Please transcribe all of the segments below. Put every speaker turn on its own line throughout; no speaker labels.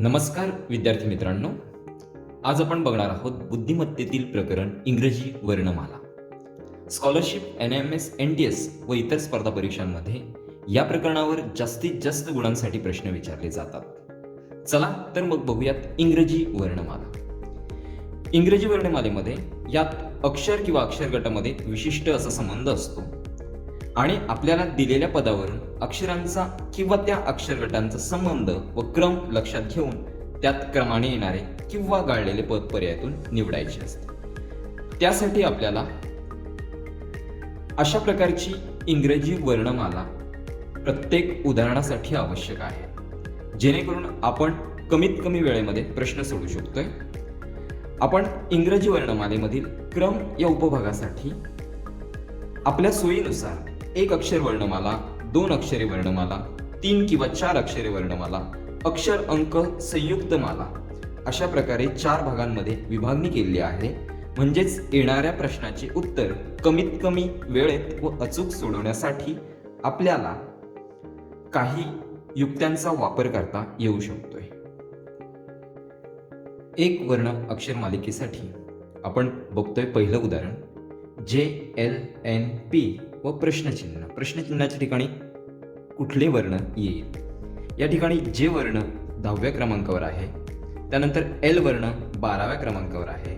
नमस्कार विद्यार्थी मित्रांनो. आज आपण बघणार आहोत बुद्धिमत्तेतील प्रकरण इंग्रजी वर्णमाला. स्कॉलरशिप, NIMS, NTS व इतर स्पर्धा परीक्षांमध्ये या प्रकरणावर जास्तीत जास्त गुणांसाठी प्रश्न विचारले जातात. चला तर मग बघूयात इंग्रजी वर्णमाला. इंग्रजी वर्णमालेमध्ये यात अक्षर किंवा अक्षर गटामध्ये विशिष्ट असा संबंध असतो आणि आपल्याला दिलेल्या पदावरून अक्षरांचा किंवा त्या अक्षर गटांचा संबंध व क्रम लक्षात घेऊन त्यात क्रमाने येणारे किंवा गाळलेले पद पर्यायातून निवडायचे असते. त्यासाठी आपल्याला अशा प्रकारची इंग्रजी वर्णमाला प्रत्येक उदाहरणासाठी आवश्यक आहे, जेणेकरून आपण कमीत कमी वेळेमध्ये प्रश्न सोडवू शकतोय. आपण इंग्रजी वर्णमालेमधील क्रम या उपभागासाठी आपल्या सोयीनुसार एक अक्षर वर्णमाला, 2 अक्षरी वर्णमाला, 3 किंवा 4 अक्षरी वर्णमाला, अक्षर अंक संयुक्त माला अशा प्रकारे 4 भागांमध्ये विभागणी केलेली आहे. म्हणजेच येणाऱ्या प्रश्नाचे उत्तर कमीत कमी वेळेत व अचूक सोडवण्यासाठी आपल्याला काही युक्त्यांचा वापर करता येऊ शकतोय. एक वर्ण अक्षर मालिकेसाठी आपण बघतोय पहिलं उदाहरण JLNP व प्रश्नचिन्ह. प्रश्नचिन्हाच्या ठिकाणी कुठले वर्ण येईल? या ठिकाणी जे वर्ण 10व्या क्रमांकावर आहे, त्यानंतर L वर्ण 12व्या क्रमांकावर आहे,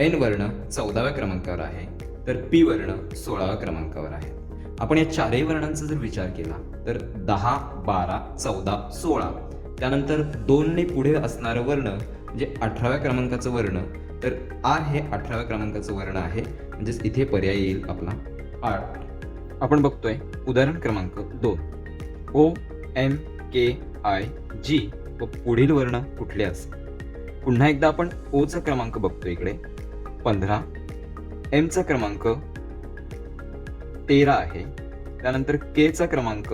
N वर्ण 14व्या क्रमांकावर आहे, तर P वर्ण 16व्या क्रमांकावर आहे. आपण या चारही वर्णांचा जर विचार केला तर 10, 12, 14, 16 त्यानंतर 2 ने पुढे असणारं वर्ण म्हणजे 18व्या क्रमांकाचं वर्ण, तर R हे 18व्या क्रमांकाचं वर्ण आहे. म्हणजेच इथे पर्याय येईल आपला 8. आपण बघतोय उदाहरण क्रमांक 2 OMKIG व पुढील वर्ण कुठले असेल? पुन्हा एकदा आपण O चा क्रमांक बघतोय इकडे 15, M चा क्रमांक 13 आहे, त्यानंतर K चा क्रमांक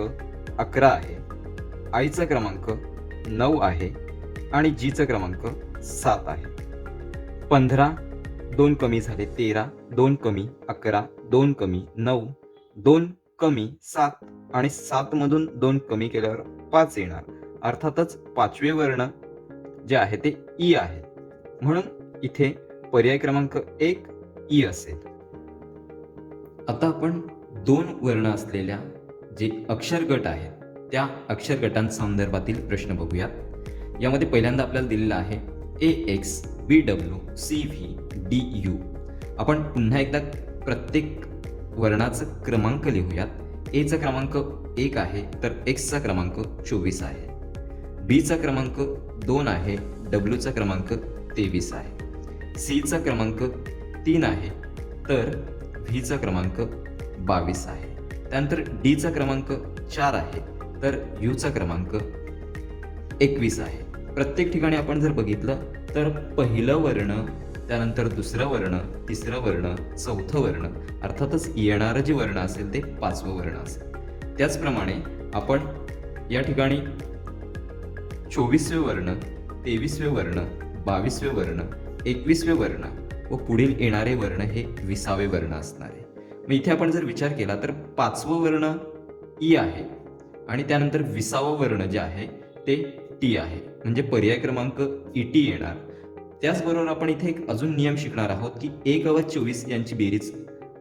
11 आहे, I चा क्रमांक 9 आहे आणि G चा क्रमांक 7 आहे. 15 2 कमी झाले 13, 2 कमी 11, 2 कमी 9, 2 कमी 7 आणि 7 मधून 2 कमी केल्यावर 5 येणार. अर्थातच 5वे वर्ण जे आहे ते ई आहे, म्हणून इथे पर्याय क्रमांक 1 ई असेल. आता आपण 2 वर्ण असलेल्या जे अक्षर गट आहेत त्या अक्षर गटांसंदर्भातील प्रश्न बघूयात. यामध्ये पहिल्यांदा आपल्याला दिलेला आहे AX BW CV DU. आपण पुन्हा एकदा प्रत्येक वर्णाचा क्रमांक लिहूयात. A चा क्रमांक 1 आहे तर X चा क्रमांक 24 आहे, B चा क्रमांक 2 आहे, W चा क्रमांक 23 आहे, C चा क्रमांक 3 आहे तर V चा क्रमांक 22 आहे, त्यानंतर D चा क्रमांक 4 आहे तर U चा क्रमांक 21 आहे. प्रत्येक ठिकाणी आपण जर बघितलं तर पहिलं वर्ण, त्यानंतर दुसरं वर्ण, तिसरं वर्ण, चौथं वर्ण, अर्थातच येणारं जे वर्ण असेल ते 5वं वर्ण असेल. त्याचप्रमाणे आपण या ठिकाणी 24वे वर्ण, 23वे वर्ण, 22वे वर्ण, 21वे वर्ण व पुढील येणारे वर्ण हे 20वे वर्ण असणार आहे. मग इथे आपण जर विचार केला तर 5वं वर्ण ई आहे आणि त्यानंतर 20वा वर्ण जे आहे ते टी आहे, म्हणजे पर्याय क्रमांक ET येणार. त्याचबरोबर आपण इथे एक अजून नियम शिकणार आहोत की 1 व 24 यांची बेरीज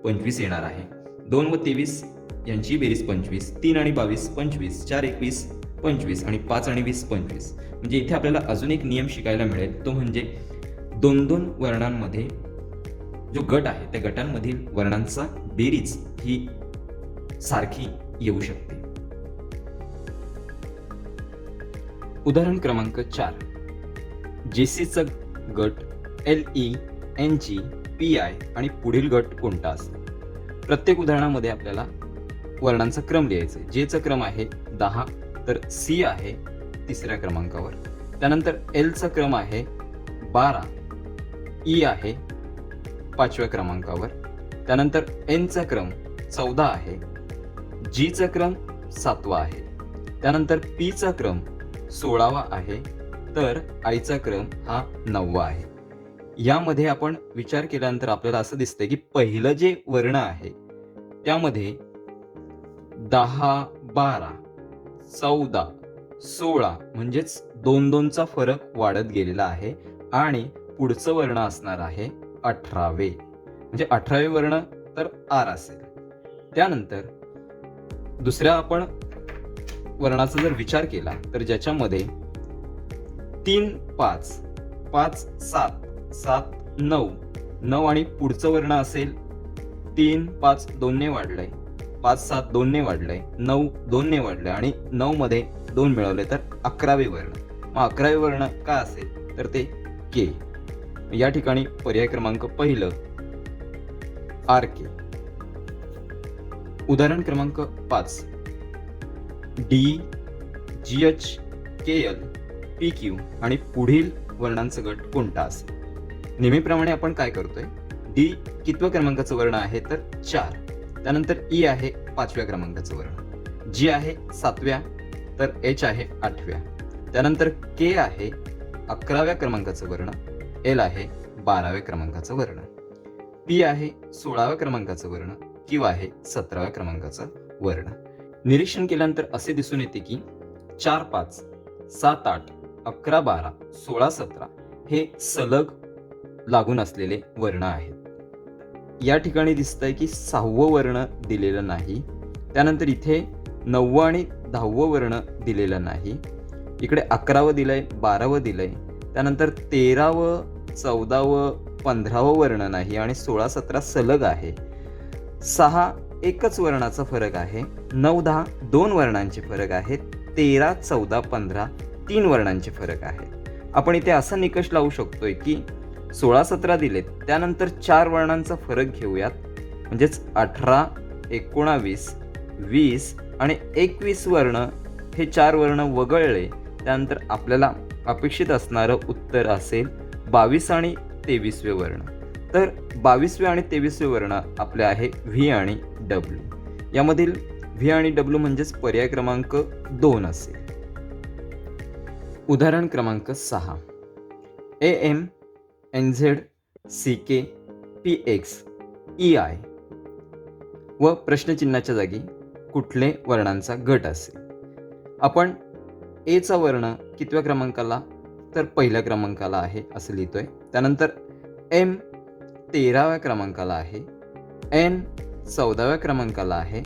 25 येणार आहे, 2 व 23 यांची बेरीज 25, 3 आणि 22 25, 4 21 25 आणि 5 आणि 20 25. म्हणजे इथे आपल्याला अजून एक नियम शिकायला मिळेल, तो म्हणजे 2-2 वर्णांमध्ये जो गट आहे त्या गटांमधील वर्णांचा बेरीज ही सारखी येऊ शकते. उदाहरण क्रमांक 4 JCचा गट LE NG PI आणि पुढील गट कोणता असेल? प्रत्येक उदाहरणामध्ये आपल्याला वर्णांचा क्रम लिहायचा आहे. J चा क्रम आहे 10 तर C आहे 3ऱ्या क्रमांकावर, त्यानंतर L चा क्रम आहे 12, E आहे 5व्या क्रमांकावर, त्यानंतर N चा क्रम 14 आहे, G चा क्रम 7वा आहे, त्यानंतर P चा क्रम 16वा आहे तर I चा क्रम हा 9वा आहे. यामध्ये आपण विचार केल्यानंतर आपल्याला असं दिसतंय की पहिलं जे वर्ण आहे त्यामध्ये 10, 12, 14, 16 म्हणजेच 2-2चा फरक वाढत गेलेला आहे आणि पुढचं वर्ण असणार आहे 18वे. म्हणजे 18वे वर्ण तर आर असेल. त्यानंतर दुसऱ्या आपण वर्णाचा जर विचार केला तर ज्याच्यामध्ये 3 5 5 7 7 9 9 आणि पुढचं वर्ण असेल 3 5 2 ने वाढलंय, 5 7 2 ने वाढलंय, 9 2 ने वाढलंय आणि 9 मध्ये 2 मिळवले तर 11वे वर्ण. मग 11वे वर्ण काय असेल तर ते के. या ठिकाणी पर्याय क्रमांक पहिलं आर के. उदाहरण क्रमांक 5 डी जी एच के एल पी क्यू आणि पुढील वर्णांचा गट कोणता असेल. नेहमीप्रमाणे आपण काय करतोय, डी कितव्या क्रमांकाचं वर्ण आहे तर 4. त्यानंतर ई आहे 5व्या क्रमांकाचं वर्ण, जी आहे 7व्या, तर एच आहे 8व्या. त्यानंतर के आहे 11व्या क्रमांकाचं वर्ण, एल आहे 12व्या क्रमांकाचं वर्ण, पी आहे 16व्या क्रमांकाचं वर्ण, क्यू आहे 17व्या क्रमांकाचं वर्ण. निरीक्षण केल्यानंतर असे दिसून येते की 4 5 7 8 11 12 16 17 हे सलग लागून असलेले वर्ण आहेत. या ठिकाणी दिसतंय की 6वं वर्ण दिलेलं नाही. त्यानंतर इथे 9वं आणि 10वं वर्ण दिलेलं नाही. इकडे 11वं दिलंय, 12वं दिलंय. त्यानंतर 13वं 14वं 15वं वर्ण नाही आणि 16 17 सलग आहे. 6 एकच वर्णाचा फरक आहे. 9 10 2 वर्णांचे फरक आहेत. 13 14 15 3 वर्णांचे फरक आहेत. आपण इथे असा निकष लावू शकतोय की 16 17 दिलेत, त्यानंतर 4 वर्णांचा फरक घेऊयात. म्हणजेच 18 19 20 आणि 21 वर्ण हे 4 वर्ण वगळले, त्यानंतर आपल्याला अपेक्षित असणारं उत्तर असेल 22 आणि 23वे वर्ण. तर 22वे आणि 23वे वर्ण आपले आहे व्ही आणि डब्ल्यू. यामधील व्ही आणि डब्ल्यू म्हणजेच पर्याय क्रमांक 2 असेल. उदाहरण क्रमांक 6 A M N Z C K P X E I व प्रश्नचिन्हाच्या जागी कुठले वर्णांचा गट असेल. आपण एचा वर्ण कितव्या क्रमांकाला तर पहिल्या क्रमांकाला आहे असं लिहितोय. त्यानंतर एम 13व्या क्रमांकाला आहे, एन 14व्या क्रमांकाला आहे,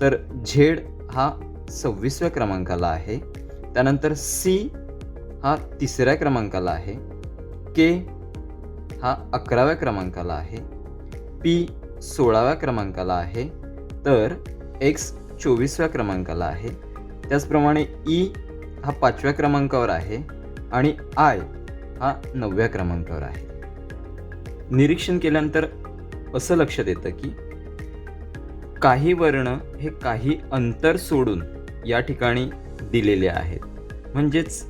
तर झेड हा 26व्या क्रमांकाला आहे. त्यानंतर सी हा 3ऱ्या क्रमांकाला आहे, के हा 11व्या क्रमांकाला आहे, पी 16व्या क्रमांकाला आहे, तर एक्स 24व्या क्रमांकाला आहे. त्याचप्रमाणे ई हा 5व्या क्रमांकावर आहे आणि आय हा 9व्या क्रमांकावर आहे. निरीक्षण केल्यानंतर असं लक्षात येतं की काही वर्ण हे काही अंतर सोडून या ठिकाणी दिलेले आहेत. म्हणजेच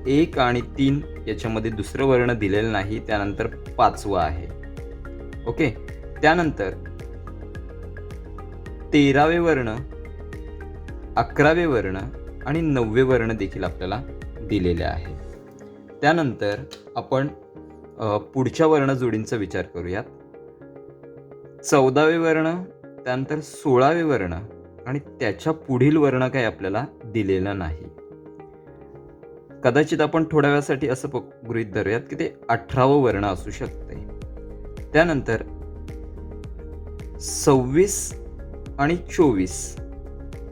1 आणि 3 याच्यामध्ये दुसरं वर्ण दिलेलं नाही. त्यानंतर 5वं आहे. ओके. त्यानंतर 13वे वर्ण, 11वे वर्ण आणि 9वे वर्ण देखील आपल्याला दिलेले आहे. त्यानंतर आपण पुढच्या वर्ण जोडींचा विचार करूयात. 14वे वर्ण, त्यानंतर 16वे वर्ण आणि त्याच्या पुढील वर्ण काही आपल्याला दिलेलं नाही. कदाचित आपण थोड्या वेळासाठी असं गृहीत धरूयात की ते 18वं वर्ण असू शकते. त्यानंतर 26 आणि 24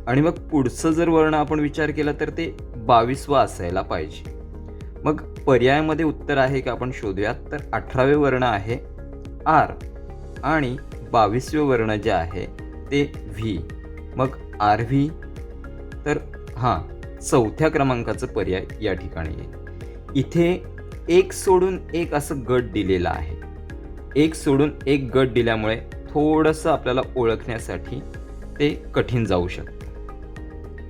आणि मग पुढचं जर वर्ण आपण विचार केला तर ते 22वं असायला पाहिजे. मग पर्यायामध्ये उत्तर आहे का आपण शोधूयात. तर 18वे वर्ण आहे आर आणि 22वे वर्ण जे आहे ते व्ही. मग आर व्ही, तर हां 4थ्या क्रमांकाचं पर्याय या ठिकाणी आहे. इथे 1 सोडून 1 असं गट दिलेलं आहे. 1 सोडून 1 गट दिल्यामुळे थोडंसं आपल्याला ओळखण्यासाठी ते कठीण जाऊ शकतं.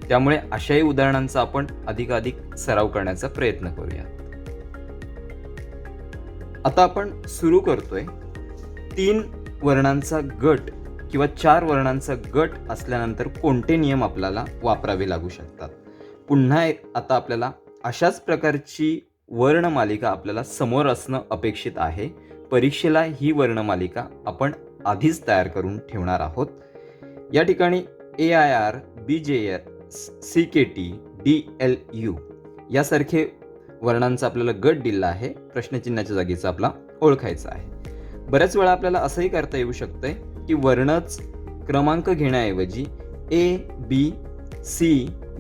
त्यामुळे अशाही उदाहरणांचा आपण अधिकाधिक सराव करण्याचा प्रयत्न करूया. आता आपण सुरू करतोय 3 वर्णांचा गट किंवा 4 वर्णांचा गट असल्यानंतर कोणते नियम आपल्याला वापरावे लागू शकतात. पुन्हा आता आपल्याला अशाच प्रकारची वर्णमालिका आपल्याला समोर असणं अपेक्षित आहे. परीक्षेला ही वर्णमालिका आपण आधीच तयार करून ठेवणार आहोत. या ठिकाणी AIR, BJS, CKT, DLU यासारखे वर्णांचा आपल्याला गट दिला आहे. प्रश्नचिन्हाच्या जागेचा आपला ओळखायचा आहे. बऱ्याच वेळा आपल्याला असंही करता येऊ शकतंय की वर्णच क्रमांक घेण्याऐवजी A, B, C,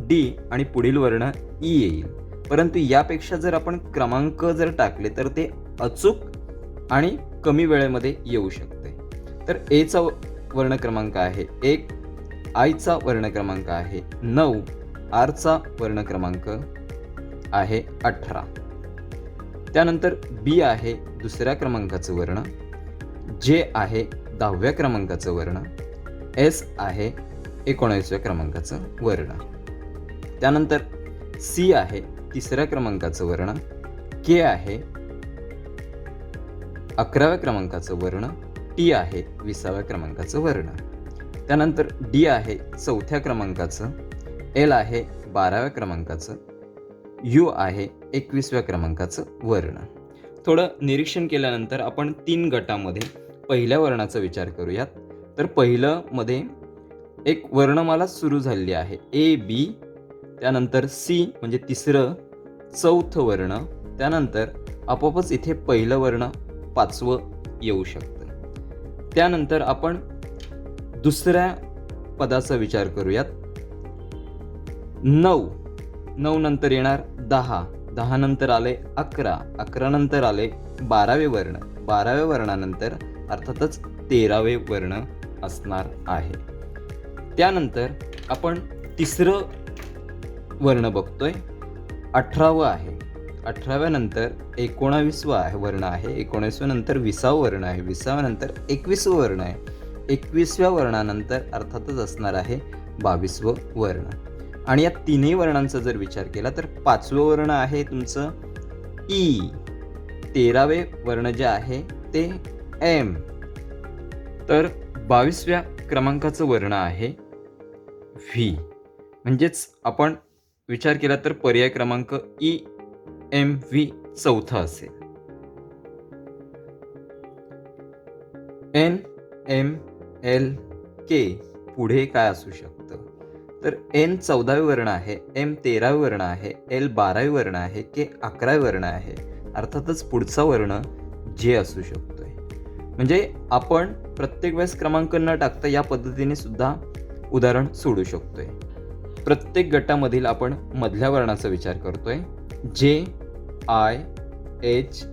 D आणि पुढील वर्ण E येईल. परंतु यापेक्षा जर आपण क्रमांक जर टाकले तर ते अचूक आणि कमी वेळेमध्ये येऊ शकते. तर Aचा वर्ण क्रमांक आहे 1, आयचा वर्ण क्रमांक आहे 9, आरचा वर्ण क्रमांक आहे 18. त्यानंतर बी आहे दुसऱ्या क्रमांकाचं वर्ण, जे आहे 10व्या क्रमांकाचं वर्ण, एस आहे 19व्या क्रमांकाचं वर्ण. त्यानंतर सी आहे तिसऱ्या क्रमांकाचं वर्ण, के आहे 11व्या क्रमांकाचं वर्ण, टी आहे 20व्या क्रमांकाचं वर्ण. त्यानंतर डी आहे 4थ्या क्रमांकाचं, एल आहे 12व्या क्रमांकाचं, यू आहे 21व्या क्रमांकाचं वर्ण. थोडं निरीक्षण केल्यानंतर आपण 3 गटामध्ये पहिल्या वर्णाचा विचार करूयात. तर पहिलं मध्ये एक वर्णमाला सुरू झालेली आहे ए बी, त्यानंतर सी म्हणजे तिसरं चौथं वर्ण, त्यानंतर आपोआपच इथे पहिलं वर्ण 5वं येऊ शकतं. त्यानंतर आपण दुसऱ्या पदाचा विचार करूयात. 9 नंतर येणार 10, 10 नंतर आले 11, 11 नंतर आले 12वे वर्ण, 12व्या वर्णानंतर अर्थातच 13वे वर्ण असणार आहे. त्यानंतर आपण तिसरं वर्ण बघतोय 18वं आहे, 18व्या नंतर 19वा वर्ण आहे, 19व्या नंतर 20वा वर्ण आहे, 20व्या नंतर 21वं वर्ण आहे, 21व्या वर्णानंतर अर्थातच असणार आहे 22वं वर्ण. आणि या तिन्ही वर्णांचा जर विचार केला तर 5वं वर्ण आहे तुमचं ई, 13वे वर्ण जे आहे ते एम, तर 22व्या क्रमांकाचं वर्ण आहे व्ही. म्हणजेच आपण विचार केला तर पर्याय क्रमांक ई एम व्ही चौथा असेल. एन एम एल के पुढे काय असू शकतं? तर एन 14वे वर्ण आहे, एम 13वे वर्ण आहे, एल 12वे वर्ण आहे, के 11वे वर्ण आहे. अर्थातच पुढचा वर्ण जे असू शकतोय. म्हणजे आपण प्रत्येक वेळेस क्रमांक न टाकता या पद्धतीने सुद्धा उदाहरण सोडू शकतोय. प्रत्येक गटामधील आपण मधल्या वर्णाचा विचार करतोय. जे, आय, एच,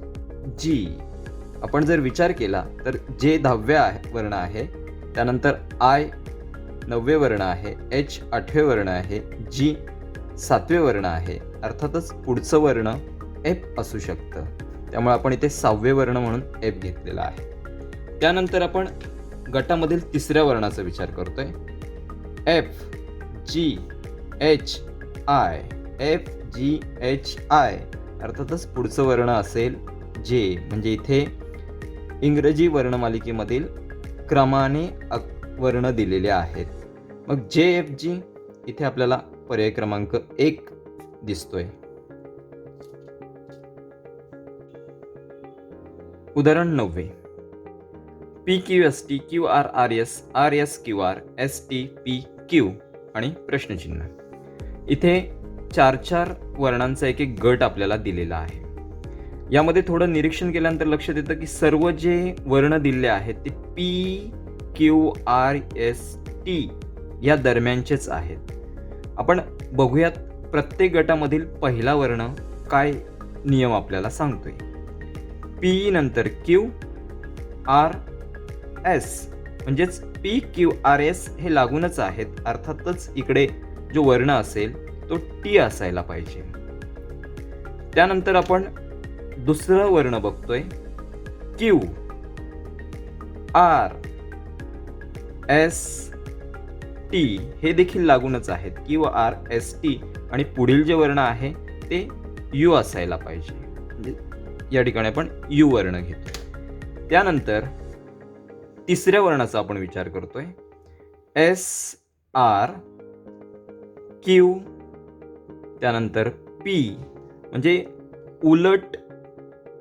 जी. आपण जर विचार केला तर जे 10व्या वर्ण आहे, त्यानंतर आय 9वे वर्ण आहे, एच 8वे वर्ण आहे, जी 7वे वर्ण आहे. अर्थातच पुढचं वर्ण एफ असू शकतं. त्यामुळे आपण इथे 6वे वर्ण म्हणून एफ घेतलेला आहे. त्यानंतर आपण गटामधील तिसऱ्या वर्णाचा विचार करतोय. F, G, H, I, F, G, H, I. अर्थातच पुढचं वर्ण असेल जे, म्हणजे इथे इंग्रजी वर्णमालिकेमधील क्रमाने वर्ण दिलेले आहेत. मग जे एफ जी इथे आपल्याला पर्याय क्रमांक 1 दिसतोय. उदाहरण 9. P Q S T Q R R S R S Q R S T P Q आणि प्रश्नचिन्ह. इथे 4 वर्णांचा एक गट आपल्याला दिलेला आहे. यामध्ये थोडं निरीक्षण केल्यानंतर लक्षात येतं की सर्व जे वर्ण दिले आहेत ते P Q R S T या दरम्यानचेच आहेत. आपण बघूयात प्रत्येक गटामधील पहिला वर्ण काय नियम आपल्याला सांगतोय. पी नंतर क्यू आर एस, म्हणजेच पी क्यू आर एस हे लागूनच आहेत. अर्थातच इकडे जो वर्ण असेल तो टी असायला पाहिजे. त्यानंतर आपण दुसरा वर्ण बघतोय. क्यू आर एस टी हे देखील लागूनच आहेत. क्यू आर एस टी आणि पुढील जे वर्ण आहे ते यू असायला पाहिजे. म्हणजे या ठिकाणी आपण यू वर्ण घेतो. त्यानंतर तिसऱ्या वर्णाचा आपण विचार करतोय. एस आर क्यू, त्यानंतर पी, म्हणजे उलट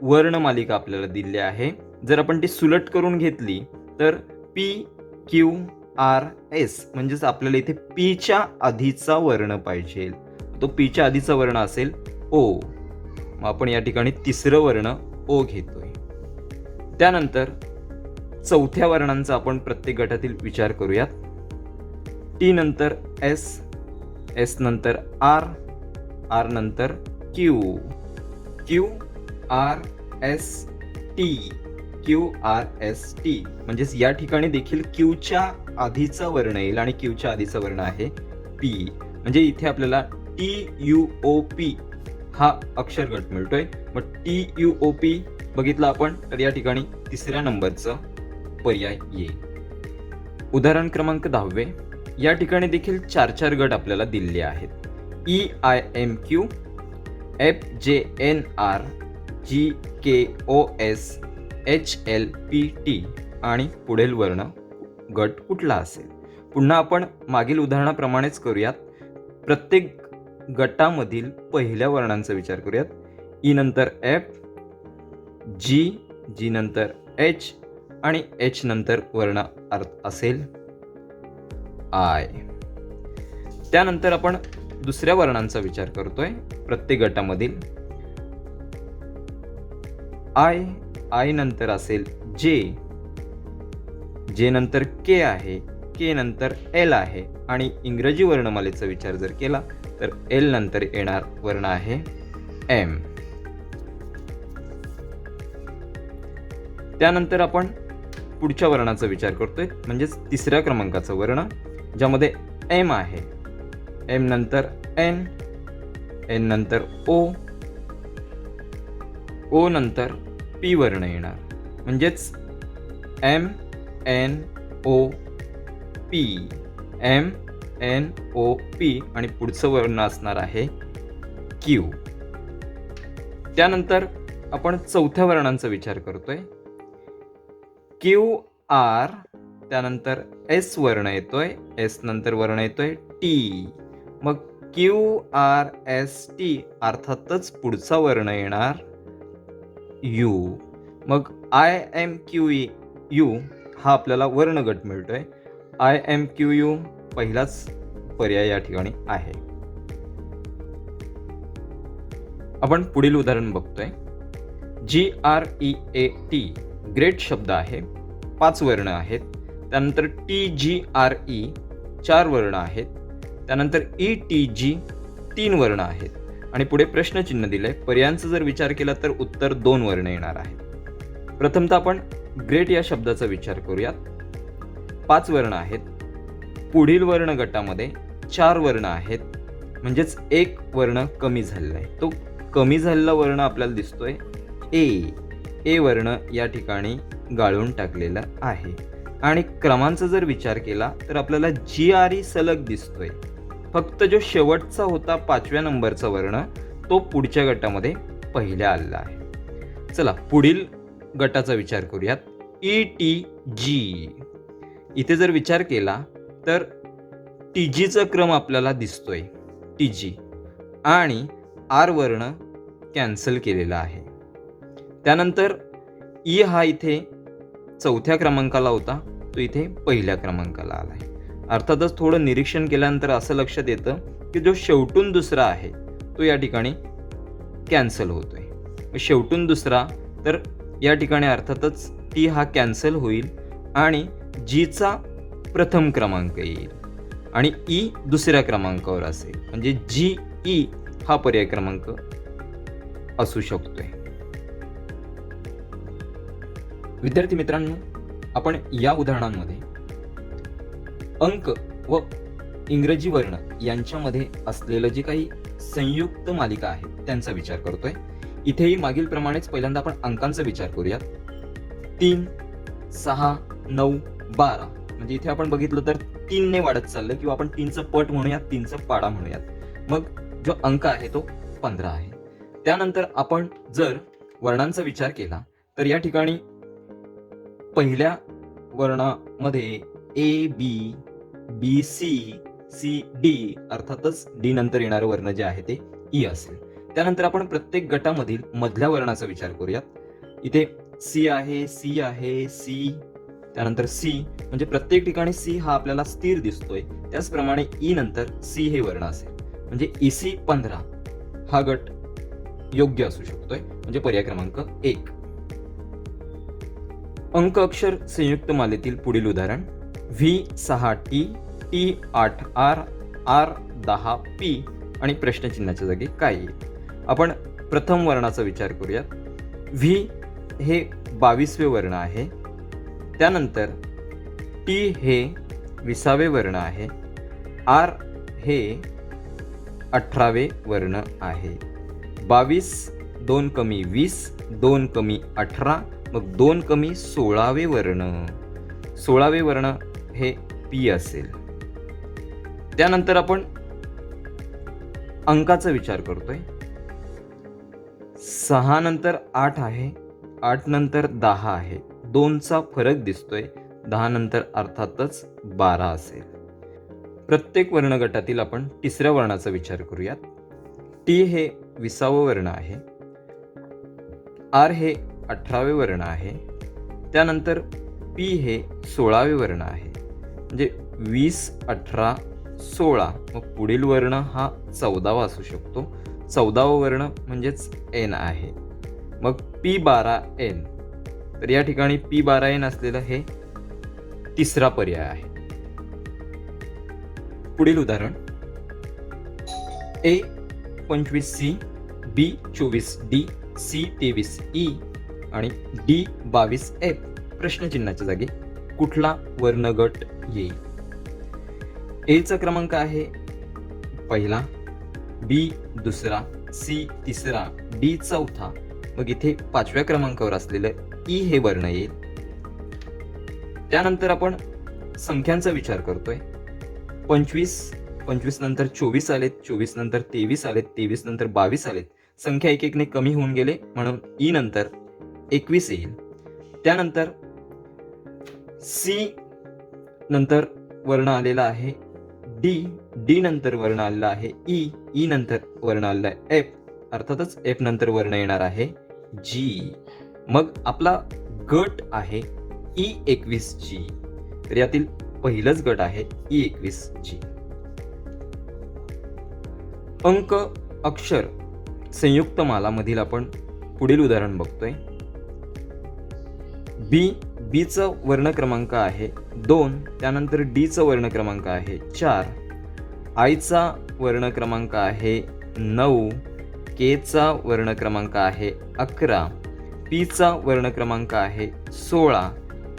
वर्णमालिका आपल्याला दिली आहे. जर आपण ती सुलट करून घेतली तर पी क्यू आर एस, म्हणजेच आपल्याला इथे पीच्या आधीचा वर्ण पाहिजे. तो पीच्या आधीचा वर्ण असेल ओ. मग आपण या ठिकाणी तिसरं वर्ण ओ घेतोय. त्यानंतर चौथ्या वर्णांचा आपण प्रत्येक गटातील विचार करूयात. टी नंतर एस, एस नंतर आर, आर नंतर Q, Q R S T, Q R S T. म्हणजेच या ठिकाणी देखील क्यूच्या आधीचा वर्ण येईल आणि क्यूच्या आधीचा वर्ण आहे पी. म्हणजे इथे आपल्याला टी यू ओ पी हा अक्षर गट मिळतोय. मग टी यू ओ पी बघितलं आपण तर या ठिकाणी तिसऱ्या नंबरचं पर्याय येईल. उदाहरण क्रमांक 10. या ठिकाणी देखील 4 गट आपल्याला दिलेले आहेत. E I M Q, F J N R, G K O S, H L P T आणि पुढील वर्ण गट कुठला असेल. पुन्हा आपण मागील उदाहरणाप्रमाणेच करूयात. प्रत्येक गटामधील पहिल्या वर्णांचा विचार करूयात. ई नंतर एफ, जी, जी नंतर एच आणि एच नंतर वर्ण असेल आय. त्यानंतर आपण दुसऱ्या वर्णांचा विचार करतोय प्रत्येक गटामधील. आय, आय नंतर असेल जे, जे नंतर के आहे, के नंतर एल आहे आणि इंग्रजी वर्णमालेचा विचार जर केला तर एल नंतर येणार वर्ण आहे एम. त्यानंतर आपण पुढच्या वर्णाचा विचार करतोय म्हणजेच तिसऱ्या क्रमांकाचा वर्ण ज्यामध्ये एम आहे. एम नंतर एन, एन नंतर ओ, ओ नंतर पी वर्ण येणार. म्हणजेच M N O P, M N O P आणि पुढचं वर्ण असणार आहे क्यू. त्यानंतर आपण चौथ्या वर्णांचा विचार करतोय. क्यू आर, त्यानंतर एस वर्ण येतोय, एस नंतर वर्ण येतोय टी. मग क्यू आर एस टी अर्थातच पुढचा वर्ण येणार यू. मग आय एम क्यू यू हा आपल्याला वर्णगट मिळतोय. आय एम क्यू यू पहिलाच पर्याय या ठिकाणी आहे. आपण पुढील उदाहरण बघतोय. G R E A T great शब्द आहे. 5 वर्ण आहेत. त्यानंतर टी जी आर ई 4 वर्ण आहेत. त्यानंतर ई टी जी 3 वर्ण आहेत आणि पुढे प्रश्नचिन्ह दिलंय. पर्यायांचा जर विचार केला तर उत्तर 2 वर्ण येणार आहे. प्रथमतः आपण ग्रेट या शब्दाचा विचार करूयात. 5 वर्ण आहेत. पुढील वर्ण गटामध्ये 4 वर्ण आहेत. म्हणजेच एक वर्ण कमी झालेला आहे. तो कमी झालेला वर्ण आपल्याला दिसतोय ए. ए वर्ण या ठिकाणी गाळून टाकलेला आहे आणि क्रमांचा जर विचार केला तर आपल्याला जी आर ई सलग दिसतोय. फक्त जो शेवटचा होता 5व्या नंबरचा वर्ण तो पुढच्या गटामध्ये पहिल्या आलेला आहे. चला पुढील गटाचा विचार करूयात. E T G. इथे जर विचार केला तर टी जीचा क्रम आपल्याला दिसतोय टी जी आणि आर वर्ण कॅन्सल केलेला आहे. त्यानंतर ई हा इथे 4थ्या क्रमांकाला होता, तो इथे पहिल्या क्रमांकाला आला आहे. अर्थातच थोडं निरीक्षण केल्यानंतर असं लक्षात येतं की जो शेवटून दुसरा आहे तो या ठिकाणी कॅन्सल होतोय. शेवटून दुसरा तर या ठिकाणी अर्थातच टी हा कॅन्सल होईल आणि जीचा प्रथम क्रमांक येईल आणि ई दुसऱ्या क्रमांकावर असेल. म्हणजे जी ई हा पर्याय क्रमांक असू शकतोय. विद्यार्थी मित्रांनो, आपण या उदाहरणांमध्ये अंक व इंग्रजी वर्ण यांच्यामध्ये असलेलं जे काही संयुक्त मालिका आहे त्यांचा विचार करतोय. इथेही मागील प्रमाणेच पहिल्यांदा आपण अंकांचा विचार करूयात. 3, 6, 9, 12 म्हणजे इथे आपण बघितलं तर 3 ने वाढत चाललं किंवा आपण 3चा पट म्हणूयात, 3चा पाडा म्हणूयात. मग जो अंक आहे तो 15 आहे. त्यानंतर आपण जर वर्णांचा विचार केला तर या ठिकाणी पहिल्या वर्णामध्ये A B, B C, C D अर्थातच डी नंतर येणारं वर्ण जे आहे ते ई असेल. त्यानंतर आपण प्रत्येक गटामधील मधल्या वर्णाचा विचार करूयात. इथे सी आहे, सी आहे, सी, त्यानंतर सी म्हणजे प्रत्येक ठिकाणी सी हा आपल्याला स्थिर दिसतोय. त्याचप्रमाणे ई नंतर सी हे वर्ण असेल. म्हणजे EC 15 हा गट योग्य असू शकतोय, म्हणजे पर्याय क्रमांक 1. अंक अक्षर संयुक्त मालेतील पुढील उदाहरण: V6T, T8R, R10P आणि प्रश्नचिन्हाच्या जागी काय येईल? आपण प्रथम वर्णाचा विचार करूयात. V हे 22वे वर्ण आहे. त्यानंतर T हे 20वे वर्ण आहे. R हे 18वे वर्ण आहे. 22 2 कमी 20 2 कमी 18 मग 2 कमी 16वे वर्ण. 16वे वर्ण हे P असेल. त्यानंतर आपण अंकाचा विचार करतोय. 6 नंतर 8 आहे, 8 नंतर 10 आहे, 2चा फरक दिसतोय. 10 नंतर अर्थातच 12 असेल. प्रत्येक वर्ण गटातील आपण तिसऱ्या वर्णाचा विचार करूयात. T हे 20वे वर्ण आहे. R हे 18वे वर्ण आहे. त्यानंतर P हे 16वे वर्ण आहे. म्हणजे 20 18 16 मग पुढील वर्ण हा 14वा असू शकतो. 14वा वर्ण म्हणजेच N आहे. मग P12N. तर या ठिकाणी P12N असलेलं हे तिसरा पर्याय आहे. पुढील उदाहरण: A 25C, B 24D, C 23E आणि D 22F. प्रश्नचिन्हाच्या जागी कुठला वर्णगट येईल? A चा क्रमांक आहे पहिला, B दुसरा, C तिसरा, D चौथा. मग इथे 5व्या क्रमांकावर असलेलं E हे वर्ण येईल. त्यानंतर आपण संख्यांचा विचार करतोय. 25 नंतर 24 आलेत, 24 नंतर 23 आलेत, 23 नंतर 22 आलेत. संख्या एक एकने कमी होऊन गेले म्हणून E नंतर 21 येईल. त्यानंतर C नंतर वर्ण आलेला आहे D नंतर वर्ण आलेला आहे E नंतर वर्ण आलेला आहे F. अर्थातच F नंतर वर्ण येणार आहे G. मग आपला गट आहे E21G. तर यातील पहिलंच गट आहे E21G. अंक अक्षर संयुक्त मालामधील आपण पुढील उदाहरण बघतोय. B चा वर्ण क्रमांक आहे 2. त्यानंतर D चा वर्ण क्रमांक आहे 4. I चा वर्ण क्रमांक आहे 9. K चा वर्ण क्रमांक आहे 11. P चा वर्ण क्रमांक आहे 16.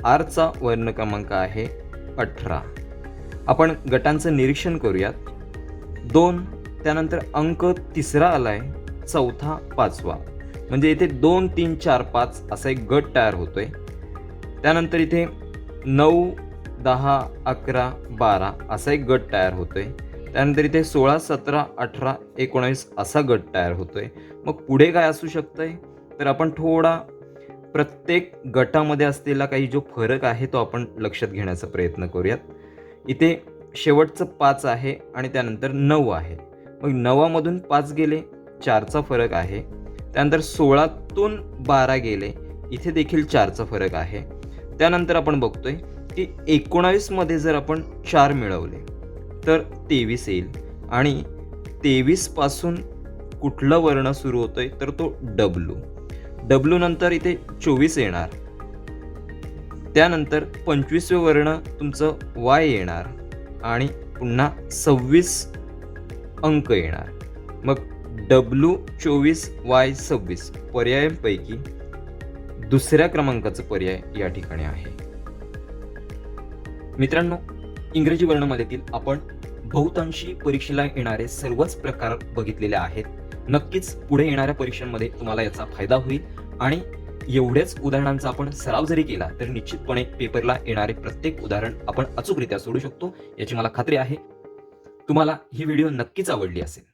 R चा वर्ण क्रमांक आहे 18. आपण गटांचं निरीक्षण करूयात. 2 त्यानंतर अंक तिसरा आलाय, चौथा 5वा. म्हणजे इथे 2 3 4 5 असा एक गट तयार होतोय. त्यानंतर इथे 9 10 11 12 असा एक गट तयार होतोय. त्यानंतर इथे 16 17 18 19 असा गट तयार होतोय. मग पुढे काय असू शकतंय? तर आपण थोडा प्रत्येक गटामध्ये असलेला काही जो फरक आहे तो आपण लक्षात घेण्याचा प्रयत्न करूयात. इथे शेवटचं 5 आहे आणि त्यानंतर 9 आहे. मग 9मधून 5 गेले, 4चा फरक आहे. त्यानंतर 16तून 12 गेले, इथे देखील 4चा फरक आहे. त्यानंतर आपण बघतोय की 19 मध्ये जर आपण 4 मिळवले तर 23 येईल. आणि 23 पासून कुठला वर्ण सुरू होतोय तर तो W नंतर इथे 24 येणार. त्यानंतर 25वे वर्ण तुमचं Y येणार आणि पुन्हा 26 अंक येणार. मग W 24 Y 26 पर्यायांपैकी दुसऱ्या क्रमांकाचा पर्याय या ठिकाणी आहे. मित्रांनो, इंग्रजी वर्णमालेतील आपण बहुतांशी परीक्षेला येणारे सर्वच प्रकार बघितलेले आहेत. नक्कीच पुढे येणाऱ्या परीक्षांमध्ये तुम्हाला याचा फायदा होईल आणि एवढ्याच उदाहरणांचा आपण सराव जरी केला तर निश्चितपणे पेपरला येणारे प्रत्येक उदाहरण आपण अचूकरित्या सोडू शकतो याची मला खात्री आहे. तुम्हाला ही व्हिडिओ नक्कीच आवडली असेल.